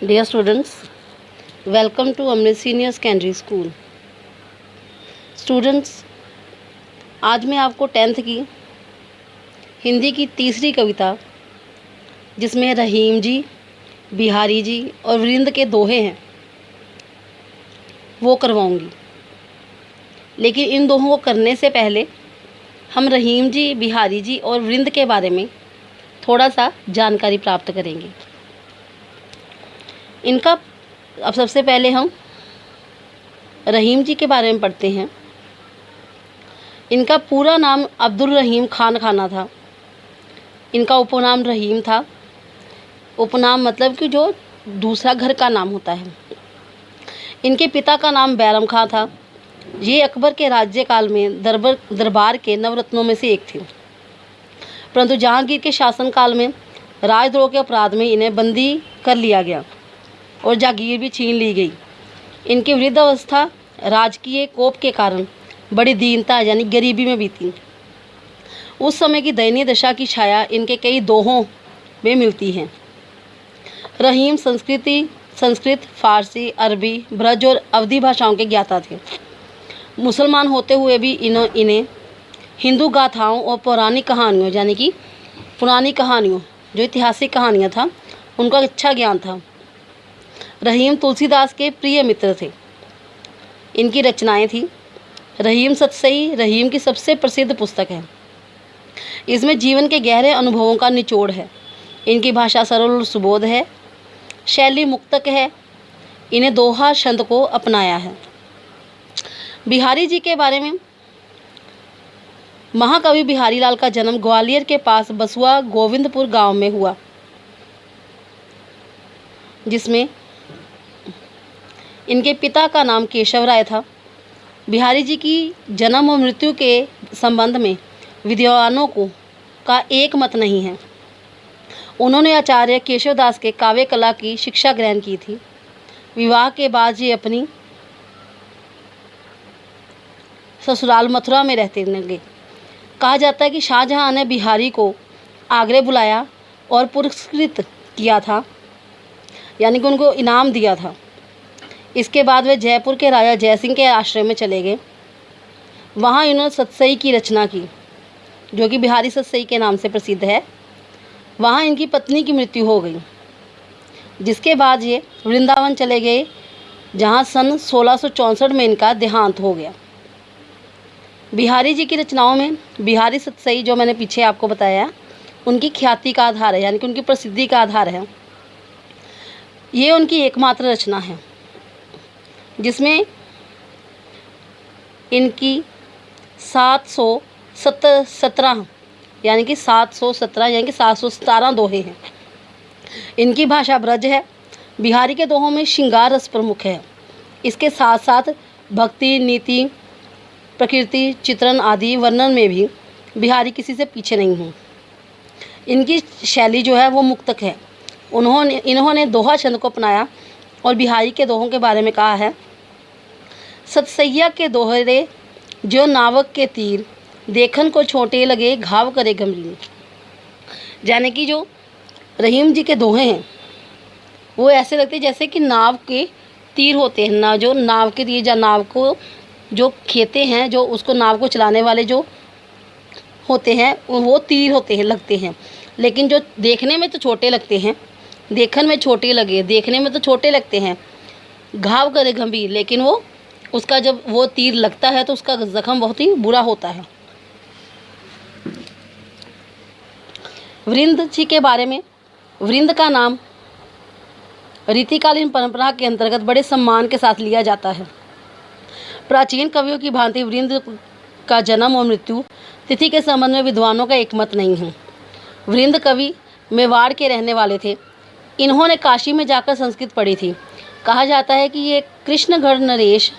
Dear students, welcome to Amrit Senior Secondary School. Students, आज मैं आपको 10th की हिंदी की तीसरी कविता, जिसमें रहीम जी, बिहारी जी और वृंद के दोहे हैं, वो करवाऊंगी। लेकिन इन दोहों को करने से पहले हम रहीम जी, बिहारी जी और वृंद के बारे में थोड़ा सा जानकारी प्राप्त करेंगे। इनका अब सबसे पहले हम रहीम जी के बारे में पढ़ते हैं। इनका पूरा नाम अब्दुल रहीम खान खाना था। इनका उपनाम रहीम था। उपनाम मतलब कि जो दूसरा घर का नाम होता है। इनके पिता का नाम बैरम खां था। ये अकबर के राज्यकाल में दरबार के नवरत्नों में से एक थे, परंतु जहांगीर के शासनकाल में राजद्रोह के अपराध में इन्हें बंदी कर लिया गया और जागीर भी छीन ली गई। इनकी वृद्धावस्था राजकीय कोप के कारण बड़ी दीनता यानी गरीबी में बीती। उस समय की दयनीय दशा की छाया इनके कई दोहों में मिलती है। रहीम संस्कृत, फारसी, अरबी, ब्रज और अवधी भाषाओं के ज्ञाता थे। मुसलमान होते हुए भी इन्हें हिंदू गाथाओं और पौराणिक कहानियों यानी कि पुरानी कहानियों, जो ऐतिहासिक कहानियाँ था, उनका अच्छा ज्ञान था। रहीम तुलसीदास के प्रिय मित्र थे। इनकी रचनाएं थी रहीम सतसई रहीम की सबसे प्रसिद्ध पुस्तक है। इसमें जीवन के गहरे अनुभवों का निचोड़ है। इनकी भाषा सरल और सुबोध है, शैली मुक्तक है। इन्हें दोहा छंद को अपनाया है। बिहारी जी के बारे में, महाकवि बिहारी लाल का जन्म ग्वालियर के पास बसुआ गोविंदपुर गांव में हुआ, जिसमें इनके पिता का नाम केशव राय था। बिहारी जी की जन्म और मृत्यु के संबंध में विद्वानों का एक मत नहीं है। उन्होंने आचार्य केशवदास के काव्य कला की शिक्षा ग्रहण की थी। विवाह के बाद ये अपनी ससुराल मथुरा में रहते लगे। कहा जाता है कि शाहजहां ने बिहारी को आगरे बुलाया और पुरस्कृत किया था, यानी कि उनको इनाम दिया था। इसके बाद वे जयपुर के राजा जयसिंह के आश्रम में चले गए। वहाँ इन्होंने सतसई की रचना की, जो कि बिहारी सतसई के नाम से प्रसिद्ध है। वहाँ इनकी पत्नी की मृत्यु हो गई, जिसके बाद ये वृंदावन चले गए, जहाँ सन 1664 में इनका देहांत हो गया। बिहारी जी की रचनाओं में बिहारी सतसई, जो मैंने पीछे आपको बताया, उनकी ख्याति का आधार है, यानी कि उनकी प्रसिद्धि का आधार है। ये उनकी एकमात्र रचना है, जिसमें इनकी 717 यानी कि 717 दोहे हैं। इनकी भाषा ब्रज है। बिहारी के दोहों में श्रृंगार रस प्रमुख है। इसके साथ साथ भक्ति, नीति, प्रकृति चित्रण आदि वर्णन में भी बिहारी किसी से पीछे नहीं हैं। इनकी शैली जो है वो मुक्तक है। इन्होंने दोहा छंद को अपनाया और बिहारी के दोहों के बारे में कहा है, सतसैया के दोहरे जो नावक के तीर, देखन को छोटे लगे घाव करे गंभीर। यानी कि जो रहीम जी के दोहे हैं वो ऐसे लगते हैं जैसे कि नाव के तीर होते हैं ना, जो नाव के तीर या नाव को जो खेते हैं, जो उसको नाव को चलाने वाले जो होते हैं, वो तीर होते हैं, लगते हैं। लेकिन जो देखने में तो छोटे लगते हैं, देखने में तो छोटे लगते हैं, घाव करे गंभीर, लेकिन वो उसका जब वो तीर लगता है तो उसका जख्म बहुत ही बुरा होता है। वृंद जी के बारे में, वृंद का नाम रीतिकालीन परंपरा के अंतर्गत बड़े सम्मान के साथ लिया जाता है। प्राचीन कवियों की भांति वृंद का जन्म और मृत्यु तिथि के संबंध में विद्वानों का एक मत नहीं है। वृंद कवि मेवाड़ के रहने वाले थे। इन्होंने काशी में जाकर संस्कृत पढ़ी थी। कहा जाता है कि ये कृष्णगढ़ नरेश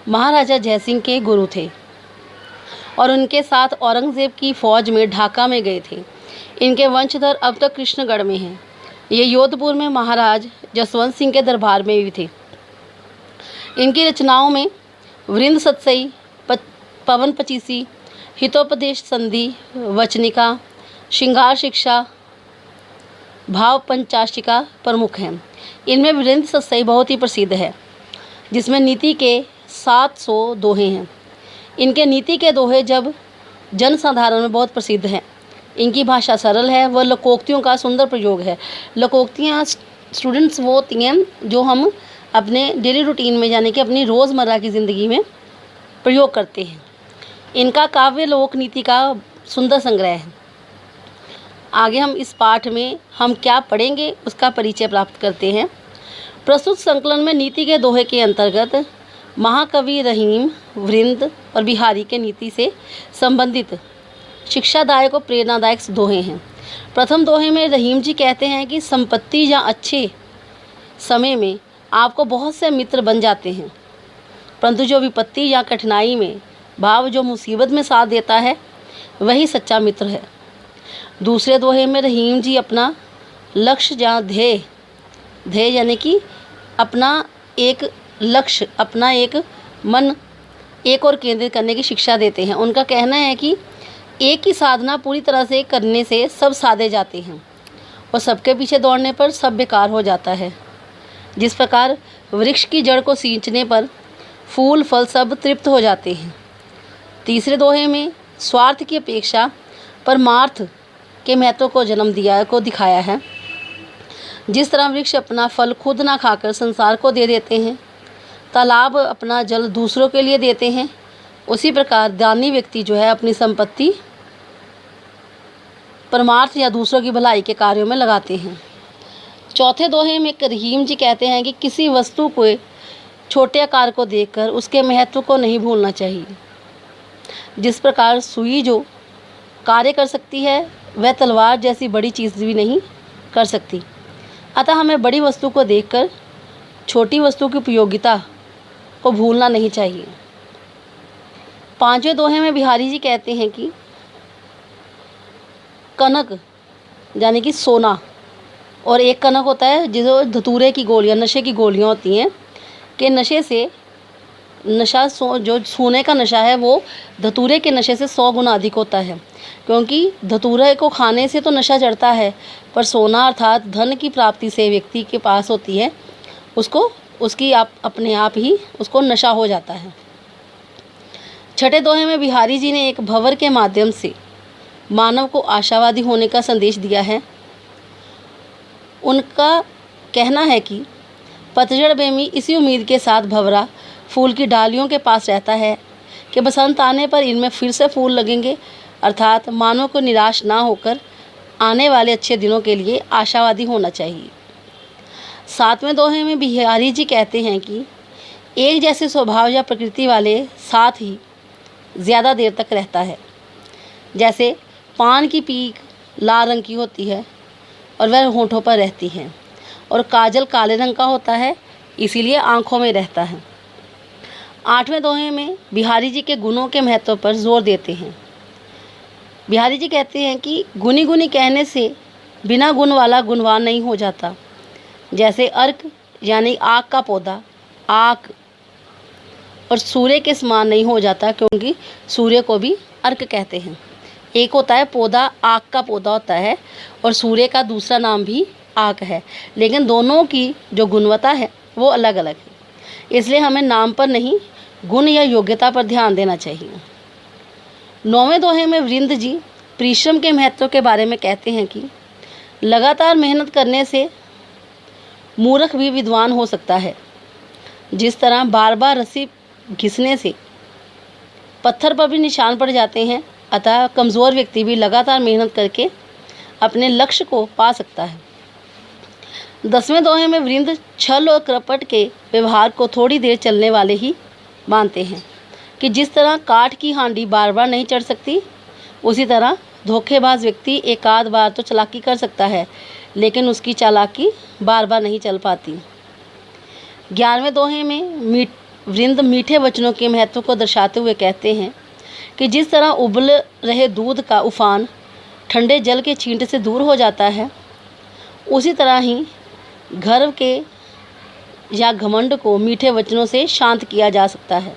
महाराजा जयसिंह के गुरु थे और उनके साथ औरंगजेब की फौज में ढाका में गए थे। इनके वंशधर अब तक कृष्णगढ़ में हैं। ये योधपुर में महाराज जसवंत सिंह के दरबार में भी थे। इनकी रचनाओं में वृंद सतसई, पवन पचीसी, हितोपदेश संधि, वचनिका, श्रृंगार शिक्षा, भाव पंचाशिका प्रमुख हैं। इनमें वीरेंद्र सतसई बहुत ही प्रसिद्ध है, जिसमें नीति के 700 दोहे हैं। इनके नीति के दोहे जब जन साधारण में बहुत प्रसिद्ध हैं। इनकी भाषा सरल है, वह लोकोक्तियों का सुंदर प्रयोग है। लोकोक्तियाँ स्टूडेंट्स वो होती हैं जो हम अपने डेली रूटीन में, यानी कि अपनी रोज़मर्रा की ज़िंदगी में प्रयोग करते हैं। इनका काव्य लोक नीति का सुंदर संग्रह है। आगे हम इस पाठ में हम क्या पढ़ेंगे उसका परिचय प्राप्त करते हैं। प्रस्तुत संकलन में नीति के दोहे के अंतर्गत महाकवि रहीम, वृंद और बिहारी के नीति से संबंधित शिक्षादायक और प्रेरणादायक दोहे हैं। प्रथम दोहे में रहीम जी कहते हैं कि संपत्ति या अच्छे समय में आपको बहुत से मित्र बन जाते हैं, परंतु जो विपत्ति या कठिनाई में भाव जो मुसीबत में साथ देता है वही सच्चा मित्र है। दूसरे दोहे में रहीम जी अपना लक्ष्य या ध्येय यानी कि अपना एक लक्ष्य, अपना एक मन एक और केंद्रित करने की शिक्षा देते हैं। उनका कहना है कि एक ही साधना पूरी तरह से करने से सब साधे जाते हैं और सबके पीछे दौड़ने पर सब बेकार हो जाता है। जिस प्रकार वृक्ष की जड़ को सींचने पर फूल फल सब तृप्त हो जाते हैं। तीसरे दोहे में स्वार्थ की अपेक्षा परमार्थ के महत्व को दिखाया है। जिस तरह वृक्ष अपना फल खुद ना खाकर संसार को दे देते हैं, तालाब अपना जल दूसरों के लिए देते हैं, उसी प्रकार दानी व्यक्ति जो है अपनी संपत्ति परमार्थ या दूसरों की भलाई के कार्यों में लगाते हैं। चौथे दोहे में रहीम जी कहते हैं कि किसी वस्तु को छोटे आकार को देखकर उसके महत्व को नहीं भूलना चाहिए। जिस प्रकार सुई जो कार्य कर सकती है वह तलवार जैसी बड़ी चीज़ भी नहीं कर सकती, अतः हमें बड़ी वस्तु को देखकर छोटी वस्तु की उपयोगिता को भूलना नहीं चाहिए। पांचवें दोहे में बिहारी जी कहते हैं कि कनक यानी कि सोना और एक कनक होता है जो धतूरे की गोलियां, नशे की गोलियां होती हैं, कि नशे से जो सोने का नशा है वो धतूरे के नशे से 100 गुना अधिक होता है, क्योंकि धतूरे को खाने से तो नशा चढ़ता है, पर सोना अर्थात धन की प्राप्ति से व्यक्ति के पास होती है उसकी अपने आप ही उसको नशा हो जाता है। छठे दोहे में बिहारी जी ने एक भंवर के माध्यम से मानव को आशावादी होने का संदेश दिया है। उनका कहना है कि पतझड़ में भी इसी उम्मीद के साथ भंवरा फूल की डालियों के पास रहता है कि बसंत आने पर इनमें फिर से फूल लगेंगे, अर्थात मानव को निराश ना होकर आने वाले अच्छे दिनों के लिए आशावादी होना चाहिए। सातवें दोहे में बिहारी जी कहते हैं कि एक जैसे स्वभाव या प्रकृति वाले साथ ही ज़्यादा देर तक रहता है। जैसे पान की पीक लाल रंग की होती है और वह होंठों पर रहती है, और काजल काले रंग का होता है इसीलिए आँखों में रहता है। आठवें दोहे में बिहारी जी के गुणों के महत्व पर जोर देते हैं। बिहारी जी कहते हैं कि गुनी गुनी कहने से बिना गुण वाला गुणवान नहीं हो जाता। जैसे अर्क यानी आग का पौधा आग और सूर्य के समान नहीं हो जाता, क्योंकि सूर्य को भी अर्क कहते हैं। एक होता है पौधा, आग का पौधा होता है, और सूर्य का दूसरा नाम भी आग है, लेकिन दोनों की जो गुणवत्ता है वो अलग अलग है। इसलिए हमें नाम पर नहीं गुण या योग्यता पर ध्यान देना चाहिए। नौवें दोहे में वृंद जी परिश्रम के महत्व के बारे में कहते हैं कि लगातार मेहनत करने से मूर्ख भी विद्वान हो सकता है। जिस तरह बार बार रस्सी घिसने से पत्थर पर भी निशान पड़ जाते हैं, अतः कमज़ोर व्यक्ति भी लगातार मेहनत करके अपने लक्ष्य को पा सकता है। 10वें दोहे में वृंद छल और कपट के व्यवहार को थोड़ी देर चलने वाले ही मानते हैं कि जिस तरह काठ की हांडी बार बार नहीं चढ़ सकती, उसी तरह धोखेबाज व्यक्ति एक आध बार तो चालाकी कर सकता है, लेकिन उसकी चालाकी बार बार नहीं चल पाती। 11वें दोहे में वृंद मीठे वचनों के महत्व को दर्शाते हुए कहते हैं कि जिस तरह उबल रहे दूध का उफान ठंडे जल के छींट से दूर हो जाता है, उसी तरह ही गर्व के या घमंड को मीठे वचनों से शांत किया जा सकता है।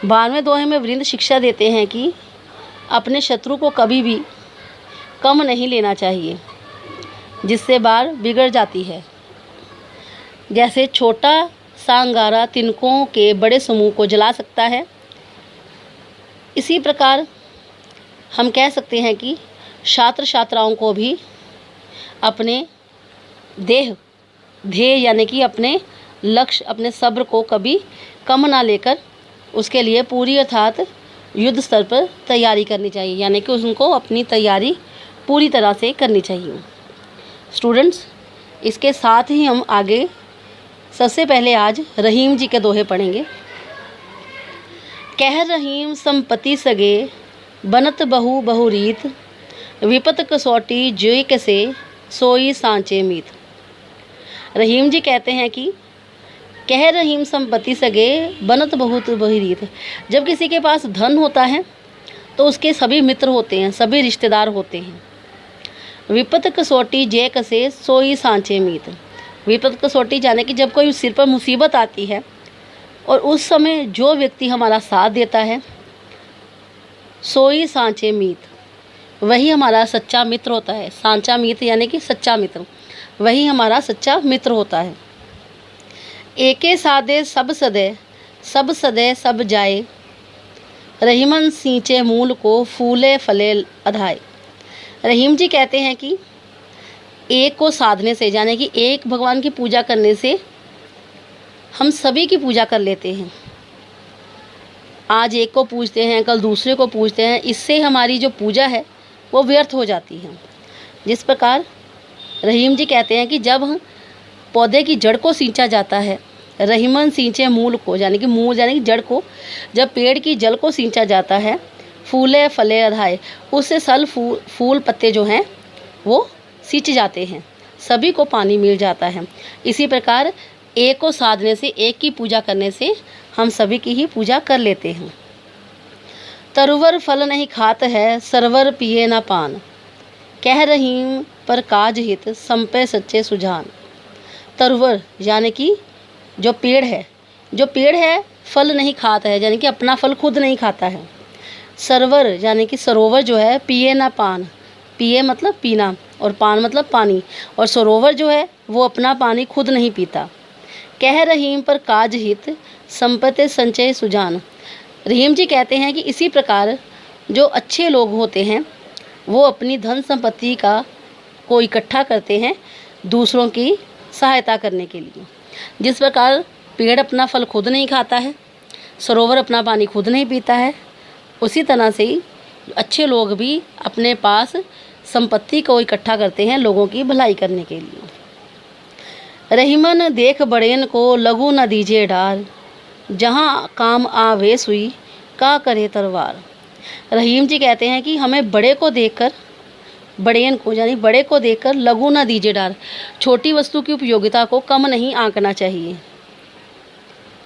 12वें दोहे में वृंद शिक्षा देते हैं कि अपने शत्रु को कभी भी कम नहीं लेना चाहिए, जिससे बात बिगड़ जाती है। जैसे छोटा सा अंगारा तिनकों के बड़े समूह को जला सकता है, इसी प्रकार हम कह सकते हैं कि छात्र छात्राओं को भी अपने ध्येय यानी कि अपने लक्ष्य, अपने सब्र को कभी कम ना लेकर उसके लिए पूरी अर्थात युद्ध स्तर पर तैयारी करनी चाहिए, यानी कि उनको अपनी तैयारी पूरी तरह से करनी चाहिए। स्टूडेंट्स, इसके साथ ही हम आगे सबसे पहले आज रहीम जी के दोहे पढ़ेंगे। कह रहीम संपत्ति सगे बनत बहु बहुरीत, विपत कसौटी जोई कसे सोई सांचे मीत। रहीम जी कहते हैं कि कह रहीम संपत्ति सगे बनत बहुत बहुरीत। जब किसी के पास धन होता है तो उसके सभी मित्र होते हैं, सभी रिश्तेदार होते हैं। विपत कसौटी जय कसे सोई सांचे मीत। विपत कसौटी जाने कि जब कोई सिर पर मुसीबत आती है और उस समय जो व्यक्ति हमारा साथ देता है, सोई सांचे मीत, वही हमारा सच्चा मित्र होता है। सांचा मीत यानी कि सच्चा मित्र, वही हमारा सच्चा मित्र होता है। एके सादे सब सदे सब जाए, रहीमन सींचे मूल को फूले फले अधाए। रहीम जी कहते हैं कि एक को साधने से यानी कि एक भगवान की पूजा करने से हम सभी की पूजा कर लेते हैं। आज एक को पूजते हैं, कल दूसरे को पूजते हैं, इससे हमारी जो पूजा है वो व्यर्थ हो जाती है। जिस प्रकार रहीम जी कहते हैं कि जब पौधे की जड़ को सींचा जाता है, रहीमन सींचे मूल को यानी कि मूल यानी कि जड़ को, जब पेड़ की जड़ को सींचा जाता है, फूले फले अधाए, उससे फूल पत्ते जो हैं वो सींच जाते हैं, सभी को पानी मिल जाता है। इसी प्रकार एक को साधने से, एक की पूजा करने से हम सभी की ही पूजा कर लेते हैं। तरुवर फल नहीं खात है, सरवर पिए ना पान, कह रहीम पर काज हित संपे सच्चे सुजान। तरुवर यानी कि जो पेड़ है फल नहीं खाता है, यानी कि अपना फल खुद नहीं खाता है। सरवर यानी कि सरोवर जो है, पिए ना पान, पिए मतलब पीना और पान मतलब पानी, और सरोवर जो है वो अपना पानी खुद नहीं पीता। कह रहीम पर काज हित संपत्ति संचय सुजान। रहीम जी कहते हैं कि इसी प्रकार जो अच्छे लोग होते हैं वो अपनी धन संपत्ति को इकट्ठा करते हैं दूसरों की सहायता करने के लिए। जिस प्रकार पेड़ अपना फल खुद नहीं खाता है, सरोवर अपना पानी खुद नहीं पीता है, उसी तरह से ही अच्छे लोग भी अपने पास संपत्ति को इकट्ठा करते हैं लोगों की भलाई करने के लिए। रहीमन देख बड़ेन को लघु न दीजिए डार, जहाँ काम आवे सुई का करे तलवार। रहीम जी कहते हैं कि हमें बड़े को देखकर, बड़ेन को यानी बड़े को देखकर लघु न दीजिए डार, छोटी वस्तु की उपयोगिता को कम नहीं आंकना चाहिए।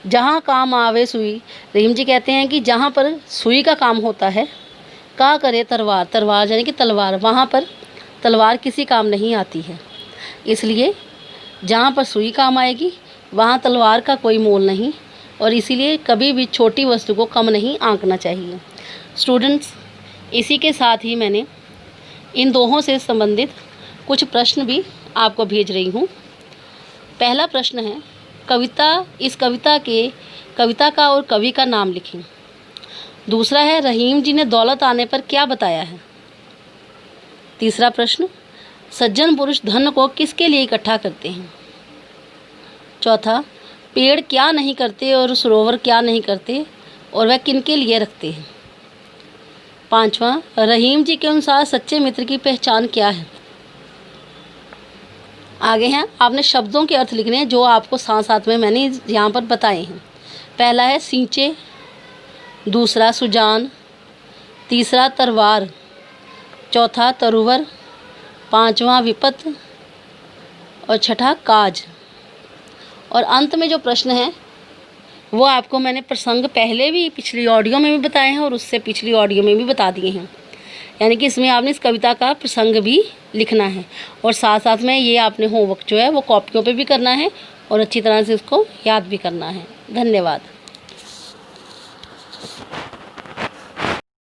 जहाँ काम आवे सुई, रहीम जी कहते हैं कि जहाँ पर सुई का काम होता है, का करे तलवार, तलवार यानी कि तलवार, वहाँ पर तलवार किसी काम नहीं आती है। इसलिए जहाँ पर सुई काम आएगी वहाँ तलवार का कोई मोल नहीं, और इसीलिए कभी भी छोटी वस्तु को कम नहीं आंकना चाहिए। स्टूडेंट्स, इसी के साथ ही मैंने इन दोहों से संबंधित कुछ प्रश्न भी आपको भेज रही हूँ। पहला प्रश्न है, इस कविता का और कवि का नाम लिखें। दूसरा है, रहीम जी ने दौलत आने पर क्या बताया है। तीसरा प्रश्न, सज्जन पुरुष धन को किसके लिए इकट्ठा करते हैं। चौथा, पेड़ क्या नहीं करते और सरोवर क्या नहीं करते और वह किनके लिए रखते हैं। पांचवा, रहीम जी के अनुसार सच्चे मित्र की पहचान क्या है। आगे हैं, आपने शब्दों के अर्थ लिखने हैं जो आपको साथ साथ में मैंने यहाँ पर बताए हैं। पहला है सींचे, दूसरा सुजान, तीसरा तरवार, चौथा तरुवर, पांचवा विपत और छठा काज। और अंत में जो प्रश्न है वो आपको मैंने प्रसंग पहले भी पिछली ऑडियो में भी बताए हैं और उससे पिछली ऑडियो में भी बता दिए हैं। यानी कि इसमें आपने इस कविता का प्रसंग भी लिखना है और साथ साथ में ये आपने होमवर्क जो है वो कॉपियों पे भी करना है और अच्छी तरह से उसको याद भी करना है। धन्यवाद।